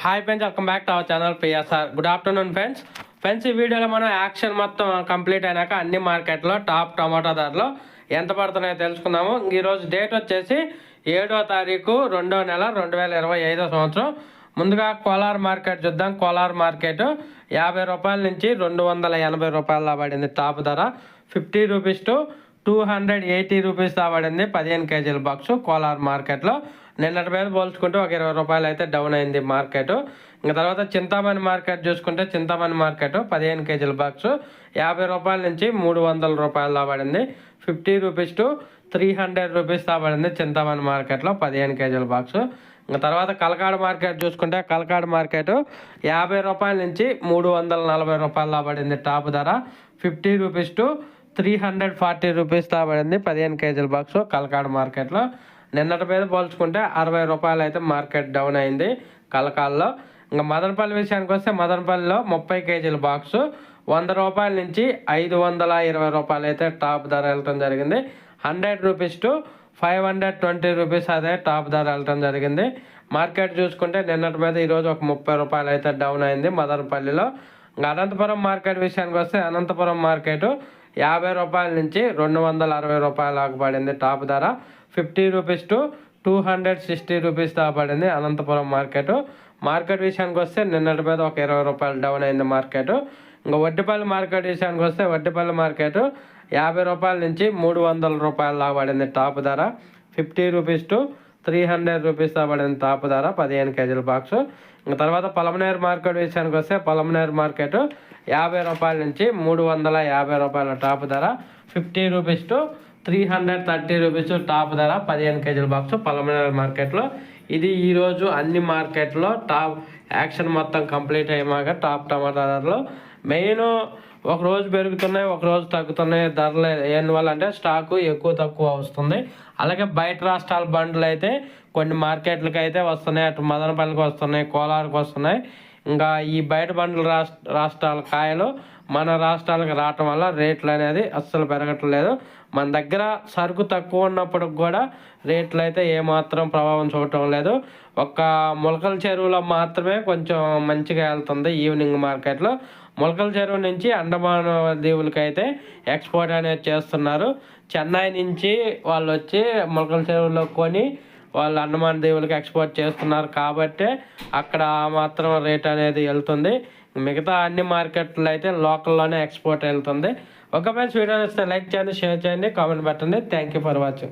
Hi friends, welcome back to our channel PSR. Good afternoon friends. ఈ వీడియోలో మనం action మొత్తం కంప్లీట్ అయినాక అన్ని మార్కెట్లో టాప్ టమాటా ధరలు ఎంత పడుతున్నాయో తెలుసుకుందాము. ఈరోజు డేట్ వచ్చేసి 7వ తారీఖు 2వ నెల 2025 సంవత్సరం. ముందుగా కోలార్ మార్కెట్ చూద్దాం. కోలార్ మార్కెట్ 50 రూపాయల నుంచి 280 రూపాయల పడింది. టాప్ ధర 50 రూపీస్ టు 280 రూపీస్ పడింది 15 కేజీల బాక్స్ కోలార్ మార్కెట్లో. నిన్నటి మీద పోల్చుకుంటే ఒక 20 రూపాయలు అయితే డౌన్ అయింది మార్కెట్. ఇంకా తర్వాత చింతామణి మార్కెట్ చూసుకుంటే చింతామణి మార్కెట్ 15 కేజీల బాక్స్ 50 రూపాయల నుంచి 300 రూపాయలు పడింది. 50 రూపీస్ టు 300 రూపీస్ పడింది చింతామణి మార్కెట్లో 15 కేజీల బాక్స్. ఇంకా తర్వాత కలకాడ మార్కెట్ చూసుకుంటే కలకాడ మార్కెట్ 50 రూపాయల నుంచి 340 రూపాయలు పడింది. టాప్ ధర 50 రూపీస్ టు 340 రూపీస్ పడింది 15 కేజీల బాక్స్ కలకాడ మార్కెట్లో. నిన్నటి మీద పోల్చుకుంటే 60 రూపాయలు అయితే మార్కెట్ డౌన్ అయింది కలకాల్లో. ఇంకా మదనపల్లి విషయానికి వస్తే మదనపల్లిలో 30 కేజీల బాక్సు 100 రూపాయల నుంచి 520 రూపాయలు అయితే టాప్ ధర వెళ్ళటం జరిగింది. 100 రూపీస్ టు 520 రూపీస్ అదే టాప్ ధర వెళ్ళటం జరిగింది. మార్కెట్ చూసుకుంటే నిన్నటి మీద ఈరోజు ఒక 30 రూపాయలు అయితే డౌన్ అయింది మదనపల్లిలో. ఇంకా అనంతపురం మార్కెట్ విషయానికి వస్తే అనంతపురం మార్కెట్ 50 రూపాయల నుంచి 260 రూపాయలకు పడింది టాప్ ధర. 50 రూపీస్ టు 260 రూపీస్ పడింది అనంతపురం మార్కెట్ విషయానికి వస్తే నిన్నటి మీద ఒక 20 రూపాయలు డౌన్ అయింది మార్కెట్. ఇంకా వడ్డిపల్లి మార్కెట్ విషయానికి వస్తే వడ్డిపల్లి మార్కెట్ 50 రూపాయల నుంచి 300 రూపాయలు పడింది టాప్ ధర. 50 రూపీస్ టు 300 రూపీస్ పడింది టాప్ ధర 15 కేజీల బాక్స్. ఇంకా తర్వాత పలమనేరు మార్కెట్ విషయానికి వస్తే పలమనేరు మార్కెట్ 50 రూపాయల నుంచి 350 రూపాయల టాప్ ధర. 50 రూపీస్ టు 330 రూపీస్ టాప్ ధర 15 కేజీల బాక్స్ పలమనేరు మార్కెట్లో. ఇది ఈరోజు అన్ని మార్కెట్లో టాప్ యాక్షన్ మొత్తం కంప్లీట్ అయ్యాక టాప్ టమాటా ధరలు మెయిన్ ఒక రోజు పెరుగుతున్నాయి, ఒక రోజు తగ్గుతున్నాయి ధరలు. ఎందువల్ల అంటే స్టాకు ఎక్కువ తక్కువ వస్తుంది. అలాగే బయట రాష్ట్రాల బండ్లు అయితే కొన్ని మార్కెట్లకి అయితే వస్తున్నాయి, అటు మదనపల్లికి వస్తున్నాయి, కోలార్కి వస్తున్నాయి. ఇంకా ఈ బయట బండ్ల రాష్ట్రాల కాయలు మన రాష్ట్రాలకు రావటం వల్ల రేట్లు అనేది అస్సలు పెరగట్లేదు. మన దగ్గర సరుకు తక్కువ ఉన్నప్పుడు కూడా రేట్లు అయితే ఏమాత్రం ప్రభావం చూడటం లేదు. ఒక్క మొలకల చెరువులో మాత్రమే కొంచెం మంచిగా వెళ్తుంది ఈవినింగ్ మార్కెట్లో. మొలకల చెరువు నుంచి అండమాన్ దీవులకి అయితే ఎక్స్పోర్ట్ అనేది చేస్తున్నారు. చెన్నై నుంచి వాళ్ళు వచ్చి మొలకల చెరువులో కొని వాళ్ళు అండమాన్ దీవులకి ఎక్స్పోర్ట్ చేస్తున్నారు కాబట్టి అక్కడ మాత్రం రేట్ అనేది వెళ్తుంది. మిగతా అన్ని మార్కెట్లు అయితే లోకల్లోనే ఎక్స్పోర్ట్ వెళ్తుంది. ఒక ఫ్రెండ్స్ వీడియో వస్తే లైక్ చేయండి, షేర్ చేయండి, కామెంట్ పెట్టండి. Thank you for watching.